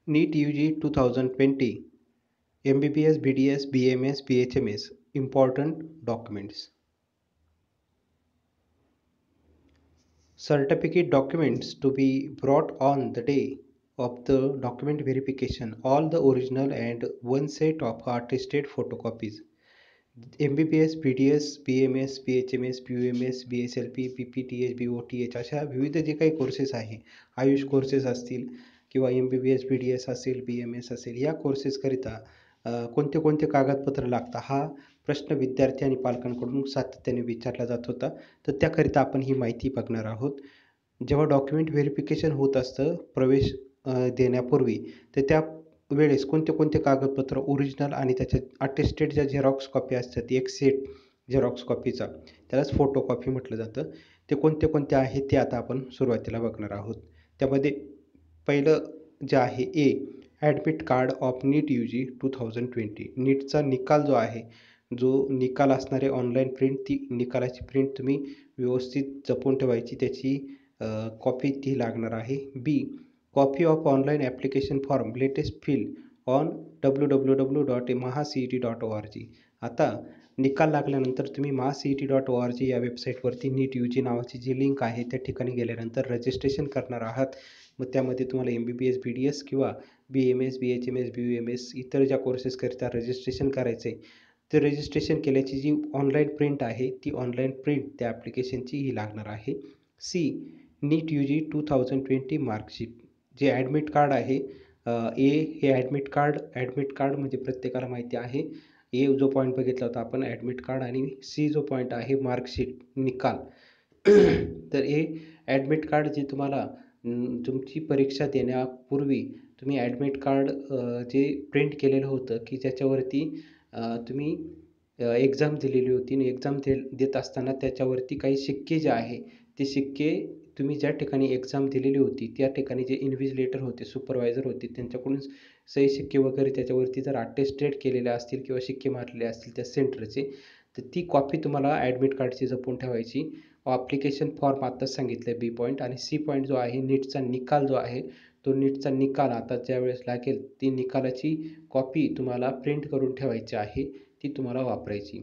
NEET UG 2020 MBBS BDS BMS BHMS Important Documents. Certificate documents to be brought on the day of the document verification, all the original and one set of attested photocopies. MBBS, BDS, BMS, BHMS, BUMS, BSLP, PPTH, BOTH अशा विविध जे काही courses आहे, Ayush courses असतील किंवा MBBS, BDS असेल, BMS असेल, या कोर्सेसकरिता कोणते कोणते कागदपत्र लागतात हा प्रश्न विद्यार्थी आणि पालकांकडून सातत्याने विचारला जात होता. तर त्याकरिता आपण ही माहिती बघणार आहोत. जेव्हा डॉक्युमेंट व्हेरिफिकेशन होत असतं प्रवेश देण्यापूर्वी, तर त्या वेळेस कोणते कोणते कागदपत्र ओरिजिनल आणि त्याच्या अटेस्टेड ज्या झेरॉक्स कॉपी असतात एक सेट झेरॉक्स कॉपीचा, त्यालाच फोटोकॉपी म्हटलं जातं. ते कोणते कोणते आहेत ते आता आपण सुरुवातीला बघणार आहोत. त्यामध्ये पहिलं जे आहे admit card of NEET UG 2020. नीटचा निकाल जो आहे, जो निकाल असणार आहे ऑनलाईन प्रिंट, ती निकालाची प्रिंट तुम्ही व्यवस्थित जपून ठेवायची, त्याची कॉपी ती लागणार आहे. Copy of online application form latest fill on www.mahacet.org. आता निकाल लागल्यानंतर तुम्ही mahacet.org या वेबसाईटवरती नीट UG नावाची जी लिंक आहे त्या ठिकाणी गेल्यानंतर रजिस्ट्रेशन करणार आहात. मग त्यामध्ये तुम्हाला MBBS BDS किंवा BMS BHMS BUMS इतर ज्या कोर्सेसकरिता रजिस्ट्रेशन करायचं आहे, ते रजिस्ट्रेशन केल्याची जी ऑनलाईन प्रिंट आहे ती ऑनलाईन प्रिंट त्या ॲप्लिकेशनची ही लागणार आहे. नीट UG 2020 मार्कशीट. जे ॲडमिट कार्ड आहे, हे ॲडमिट कार्ड म्हणजे प्रत्येकाला माहिती आहे. जो पॉईंट बघितला होता आपण ॲडमिट कार्ड, आणि जो पॉईंट आहे मार्कशीट निकाल. तर हे ॲडमिट कार्ड जे तुम्हाला तुमची परीक्षा देण्यापूर्वी तुम्ही ॲडमिट कार्ड जे प्रिंट केलेलं होतं की ज्याच्यावरती तुम्ही एक्झाम दिलेली होती आणि एक्झाम देत असताना त्याच्यावरती काही शिक्के जे आहे ते शिक्के तुम्ही ज्या ठिकाणी एक्झाम दिलेली होती त्या ठिकाणी जे इन्व्हिजिलेटर होते, सुपरवायझर होते, त्यांच्याकडून सही शिक्के वगैरे त्याच्यावरती जर अटेस्टेड केलेले असतील किंवा शिक्के मारलेले असतील त्या सेंटरचे, तर ती कॉपी तुम्हाला ॲडमिट कार्डची जपून ठेवायची. ॲप्लिकेशन फॉर्म आत्ताच सांगितलं बी पॉईंट, आणि सी पॉईंट जो आहे नीटचा निकाल जो आहे, तो नीटचा निकाल आता ज्यावेळेस लागेल ती निकालाची कॉपी तुम्हाला प्रिंट करून ठेवायची आहे, ती तुम्हाला वापरायची.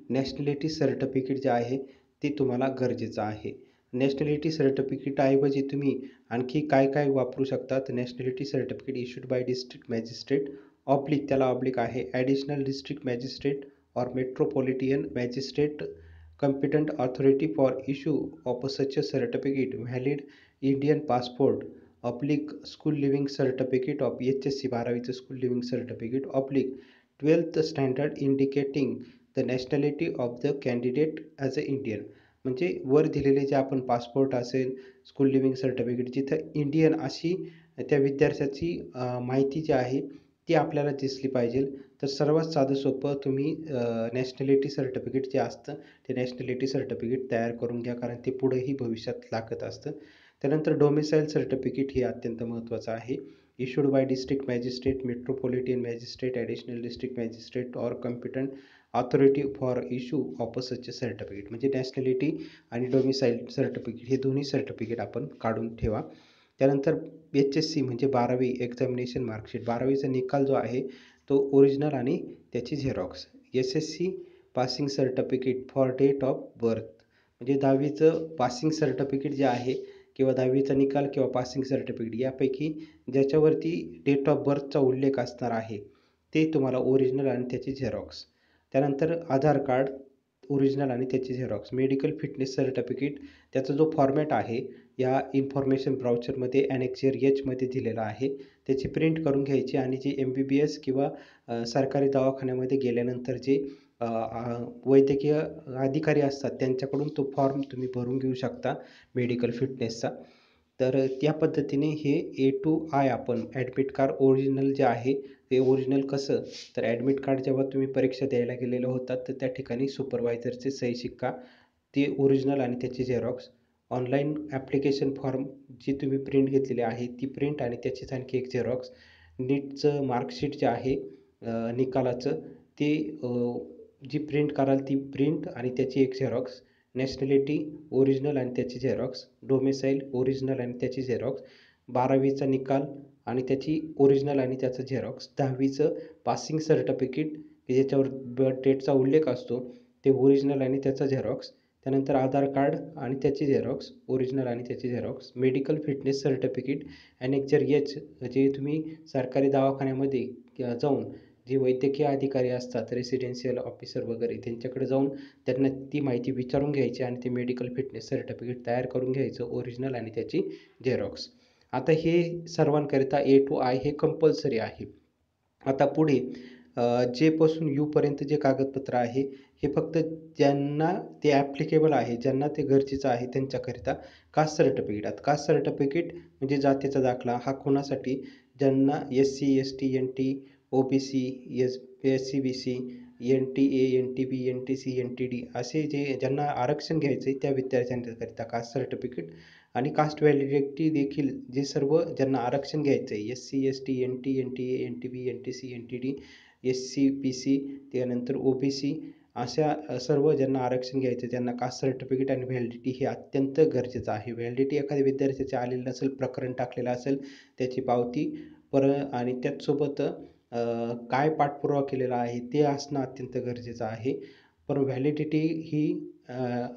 नॅशनॅलिटी सर्टिफिकेट जे आहे ते तुम्हाला गरजेचं आहे. नॅशनॅलिटी सर्टिफिकेटऐवजी तुम्ही आणखी काय काय वापरू शकता, तर nationality certificate issued by district magistrate त्याला ऑब्लिक आहे ॲडिशनल डिस्ट्रिक्ट मॅजिस्ट्रेट और metropolitan magistrate competent authority for issue of such a certificate, valid Indian passport, school living certificate of HSC 12th school living certificate, 12th standard indicating the nationality of the candidate as a Indian. म्हणजे वर दिलेले जे आपण passport असेल, school living certificate, जिथं Indian अशी त्या विद्यार्थ्याची माहिती जी आहे ती आपल्याला दिसली पाहिजे. तर सर्वात साधं सोपं तुम्ही नॅशनॅलिटी सर्टिफिकेट जे असतं ते नॅशनॅलिटी सर्टिफिकेट तयार करून घ्या, कारण ते पुढेही भविष्यात लागत असतं. त्यानंतर डोमिसाईल सर्टिफिकेट हे अत्यंत महत्त्वाचं आहे. Issued by district magistrate, metropolitan magistrate, additional district magistrate or competent authority for issue of such certificate. म्हणजे नॅशनॅलिटी आणि डोमिसाईल सर्टिफिकेट हे दोन्ही सर्टिफिकेट आपण काढून ठेवा. त्यानंतर HSC म्हणजे 12वी एक्झामिनेशन मार्कशीट, 12वीचा निकाल जो आहे तो ओरिजिनल आणि त्याची xerox. SSC passing certificate for date of birth, म्हणजे 10वीचं पासिंग सर्टिफिकेट जे आहे किंवा 10वीचा निकाल किंवा पासिंग सर्टिफिकेट यापैकी ज्याच्यावरती डेट ऑफ बर्थचा उल्लेख असणार आहे ते तुम्हाला ओरिजिनल आणि त्याची झेरॉक्स. त्यानंतर आधार कार्ड ओरिजिनल आणि त्याची झेरॉक्स. मेडिकल फिटनेस सर्टिफिकेट, त्याचा जो फॉर्मॅट आहे या इन्फॉर्मेशन ब्राउचरमध्ये ॲनेक्झर Hमध्ये दिलेला आहे, त्याची प्रिंट करून घ्यायची आणि जे MBBS किंवा सरकारी दवाखान्यामध्ये गेल्यानंतर जे वैद्यकीय अधिकारी असतात त्यांच्याकडून तो फॉर्म तुम्ही भरून घेऊ शकता मेडिकल फिटनेसचा. तर त्या पद्धतीने हे A to I आपण ॲडमिट कार्ड ओरिजिनल जे आहे ते ओरिजिनल कसं, तर ॲडमिट कार्ड जेव्हा तुम्ही परीक्षा द्यायला गेलेलं होतात तर त्या ठिकाणी सुपरवायझरचे सही शिक्का, ते ओरिजिनल आणि त्याची झेरॉक्स. ऑनलाईन ॲप्लिकेशन फॉर्म जी तुम्ही प्रिंट घेतलेली आहे ती प्रिंट आणि त्याचीच आणखी एक झेरॉक्स. नीटचं मार्कशीट जे आहे निकालाचं ते जी प्रिंट कराल ती प्रिंट आणि त्याची एक झेरॉक्स. नॅशनॅलिटी ओरिजिनल आणि त्याची झेरॉक्स. डोमिसाईल ओरिजिनल आणि त्याची झेरॉक्स. 12वीचा निकाल आणि त्याची ओरिजिनल आणि त्याचं झेरॉक्स, 10वीचं पासिंग सर्टिफिकेट की ज्याच्यावर बर्थ डेटचा उल्लेख असतो ते ओरिजिनल आणि त्याचा झेरॉक्स, त्यानंतर आधार कार्ड आणि त्याची झेरॉक्स, ओरिजिनल आणि त्याची xerox, medical fitness certificate annexure H, जे तुम्ही सरकारी दवाखान्यामध्ये जाऊन जे वैद्यकीय अधिकारी असतात, रेसिडेन्शियल ऑफिसर वगैरे, त्यांच्याकडे जाऊन त्यांना ती माहिती विचारून घ्यायची आणि ते मेडिकल फिटनेस सर्टिफिकेट तयार करून घ्यायचं, ओरिजिनल आणि त्याची झेरॉक्स. आता हे सर्वांकरिता A to I हे कंपल्सरी आहे. आता पुढे जे पासून यूपर्यंत जे कागदपत्र आहे हे फक्त ज्यांना ते ॲप्लिकेबल आहे, ज्यांना ते गरजेचं आहे त्यांच्याकरिता. कास्ट सर्टिफिकेट, आता कास्ट सर्टिफिकेट म्हणजे जातीचा दाखला हा कोणासाठी, ज्यांना SC, ST, NT, OBC, SC, BC, NTA, NTB, NTC, NTD असे जे ज्यांना आरक्षण घ्यायचं आहे त्या विद्यार्थ्यांकरिता कास्ट सर्टिफिकेट. आणि कास्ट व्हॅलिडिटी देखील जे सर्व ज्यांना आरक्षण घ्यायचं आहे SC, ST, NT, NTA, NTB, NTC, NTD, SC, BC, त्यानंतर OBC अशा सर्व ज्यांना आरक्षण घ्यायचं आहे त्यांना कास्ट सर्टिफिकेट आणि व्हॅलिडिटी हे अत्यंत गरजेचं आहे. व्हॅलिडिटी एखाद्या विद्यार्थ्याचे आलेलं नसेल, प्रकरण टाकलेलं असेल, त्याची पावती आणि त्याचसोबत काय पाठपुरावा केलेला आहे ते असणं अत्यंत गरजेचं आहे. पण व्हॅलिडिटी ही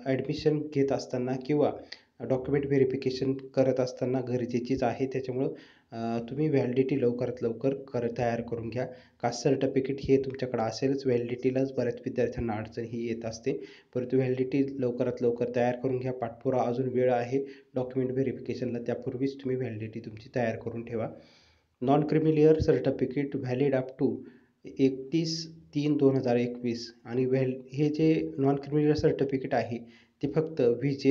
ॲडमिशन घेत असताना किंवा डॉक्युमेंट व्हेरिफिकेशन करत असताना गरजेचीच आहे. त्याच्यामुळं तुम्ही व्हॅलिडिटी लवकरात लवकर तयार करून घ्या. कास्ट सर्टिफिकेट हे तुमच्याकडे असेलच, व्हॅलिडिटीलाच बऱ्याच विद्यार्थ्यांना अडचण ही येत असते. परंतु व्हॅलिडिटी लवकरात लवकर तयार करून घ्या. पाठपुरावा अजून वेळ आहे डॉक्युमेंट व्हेरिफिकेशनला, त्यापूर्वीच तुम्ही व्हॅलिडिटी तुमची तयार करून ठेवा. Non creamy layer certificate valid up to 31/3/2021 आणि हे जे नॉन क्रिमिलियर सर्टिफिकेट आहे ते फक्त VJ,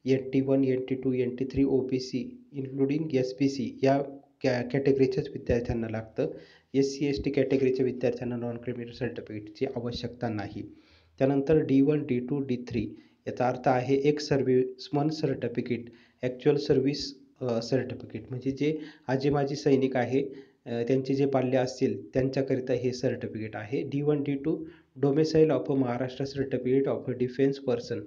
NT1, NT2, NT3, OBC including SBC या कॅटेगरीच्याच विद्यार्थ्यांना लागतं. SC, ST कॅटेगरीच्या विद्यार्थ्यांना नॉन क्रिमिलियर सर्टिफिकेटची आवश्यकता नाही. त्यानंतर D1, D2, D3 याचा अर्थ आहे एक serviceman certificate, actual service certificate म्हणजे जे आजी माजी सैनिक आहे त्यांचे जे पाल्य असतील त्यांच्याकरिता हे सर्टिफिकेट आहे. D1, D2 domicile of a Maharashtra certificate of a defence person,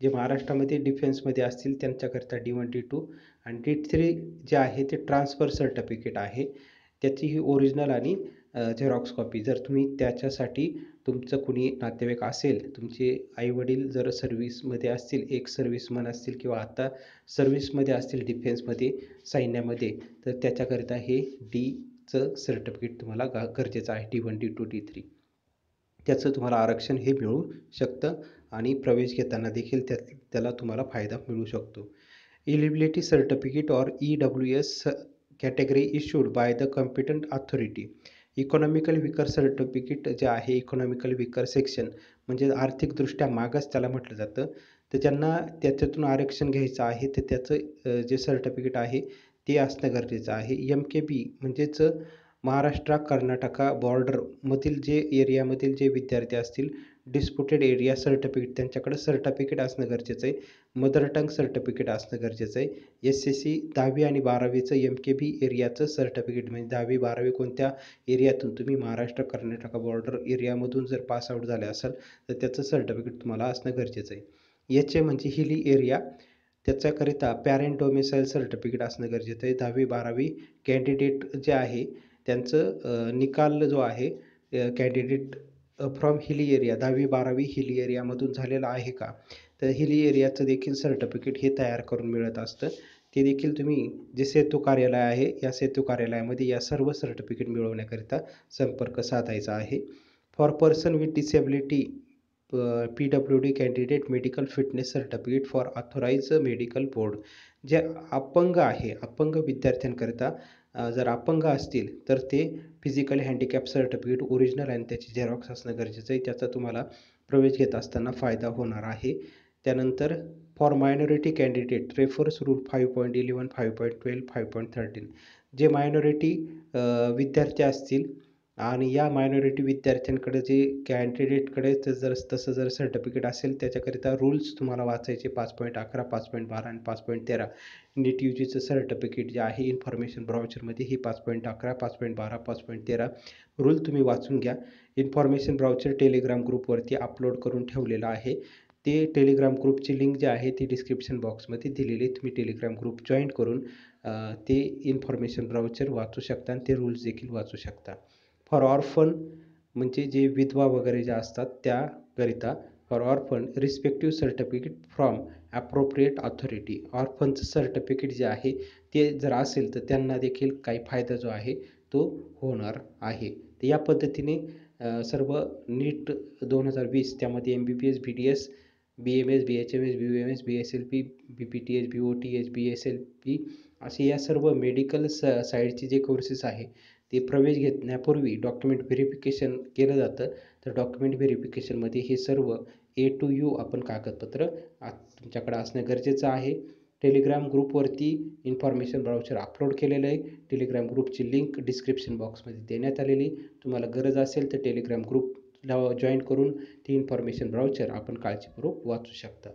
जे महाराष्ट्रामध्ये डिफेन्समध्ये असतील त्यांच्याकरिता D1, D2 आणि D3 जे आहे ते ट्रान्सफर सर्टिफिकेट आहे. त्याची ही ओरिजिनल आणि झेरॉक्स कॉपी, जर तुम्ही त्याच्यासाठी तुमचं कुणी नातेवाईक असेल, तुमचे आईवडील जर सर्व्हिसमध्ये असतील, एक सर्व्हिसमन असतील किंवा आता सर्व्हिसमध्ये असतील डिफेन्समध्ये, सैन्यामध्ये, तर त्याच्याकरिता हे Dचं सर्टिफिकेट तुम्हाला गरजेचं आहे. D1, D2, D3 त्याचं तुम्हाला आरक्षण हे मिळू शकतं आणि प्रवेश घेताना देखील त्याला तुम्हाला फायदा मिळू शकतो. Eligibility certificate or EWS category issued by the competent authority. Economical weaker certificate जे आहे, इकॉनॉमिकल विकर सेक्शन म्हणजे आर्थिकदृष्ट्या मागास त्याला म्हटलं जातं. तर ज्यांना त्याच्यातून आरक्षण घ्यायचं आहे तर त्याचं जे सर्टिफिकेट आहे ते असणं गरजेचं आहे. MKB म्हणजेच महाराष्ट्र कर्नाटका बॉर्डरमधील जे एरियामधील जे विद्यार्थी असतील, डिस्प्युटेड एरिया सर्टिफिकेट त्यांच्याकडे सर्टिफिकेट असणं गरजेचं आहे. मदर टंग सर्टिफिकेट असणं गरजेचं आहे. SSC 10वी आणि 12वीचं MKB एरियाचं सर्टिफिकेट म्हणजे 10वी 12वी कोणत्या एरियातून तुम्ही महाराष्ट्र कर्नाटका बॉर्डर एरियामधून जर पास आउट झाले असाल तर त्याचं सर्टिफिकेट तुम्हाला असणं गरजेचं आहे. HA म्हणजे हिली एरिया, त्याच्याकरिता पॅरेंट डोमेसाईल सर्टिफिकेट असणं गरजेचं आहे. 10वी 12वी कॅन्डिडेट जे आहे त्यांचं निकाल जो आहे कॅन्डिडेट फ्रॉम हिली एरिया 10वी 12वी हिली एरियामधून झालेला आहे का, तर हिली एरियाचं देखील सर्टिफिकेट हे तयार करून मिळत असतं. ते देखील तुम्ही जे सेतू कार्यालय आहे या सेतू कार्यालयामध्ये या सर्व सर्टिफिकेट मिळवण्याकरिता संपर्क साधायचा आहे. For person with disability PWD candidate medical fitness certificate for authorised medical board, जे अपंग आहे, अपंग विद्यार्थ्यांकरिता जर अपंग असतील तर ते फिजिकल हँडिकॅप सर्टिफिकेट ओरिजिनल आणि त्याची झेरॉक्स असणं गरजेचं आहे. त्याचा तुम्हाला प्रवेश घेत असताना फायदा होणार आहे. त्यानंतर for minority candidate refers rule 5.11, 5.12, 5.13 जे मायनॉरिटी विद्यार्थी असतील आणि या मायनॉरिटी विद्यार्थ्यांकडे जे कॅन्डिडेटकडे तसं जर सर्टिफिकेट असेल त्याच्याकरिता रूल्स तुम्हाला वाचायचे 5.11, 5.12 आणि 5.13. नीट UGचं सर्टिफिकेट जे आहे इन्फॉर्मेशन ब्राउचरमध्ये ही 5.11, 5.12, 5.13 रूल तुम्ही वाचून घ्या. इन्फॉर्मेशन ब्राउचर टेलिग्राम ग्रुपवरती अपलोड करून ठेवलेलं आहे. ते टेलिग्राम ग्रुपची लिंक जी आहे ती डिस्क्रिप्शन बॉक्समध्ये दिलेली आहे. तुम्ही टेलिग्राम ग्रुप जॉईन करून ते इन्फॉर्मेशन ब्राउचर वाचू शकता आणि ते रूल्स देखील वाचू शकता. फॉर ऑर्फन म्हणजे जे विधवा वगैरे ज्या असतात त्याकरिता for orphan respective certificate from appropriate authority. ऑर्फनचं सर्टिफिकेट जे आहे ते जर असेल तर त्यांना देखील काही फायदा जो आहे तो होणार आहे. तर या पद्धतीने सर्व नीट 2020 त्यामध्ये MBBS, BDS, BMS, BHMS, BUMS, BSLP, BPTH, BOTH, BSLP असे या सर्व मेडिकल साईडचे जे कोर्सेस आहे ते प्रवेश घेण्यापूर्वी डॉक्युमेंट व्हेरिफिकेशन केलं जातं. तर डॉक्युमेंट व्हेरिफिकेशनमध्ये हे सर्व A to U आपण कागदपत्र तुमच्याकडे असणं गरजेचं आहे. टेलिग्राम ग्रुपवरती इन्फॉर्मेशन ब्राउचर अपलोड केलेलं आहे. टेलिग्राम ग्रुपची लिंक डिस्क्रिप्शन बॉक्समध्ये देण्यात आलेली. तुम्हाला गरज असेल तर टेलिग्राम ग्रुपला जॉईन करून ती इन्फॉर्मेशन ब्राउचर आपण काळजीपूर्वक वाचू शकता.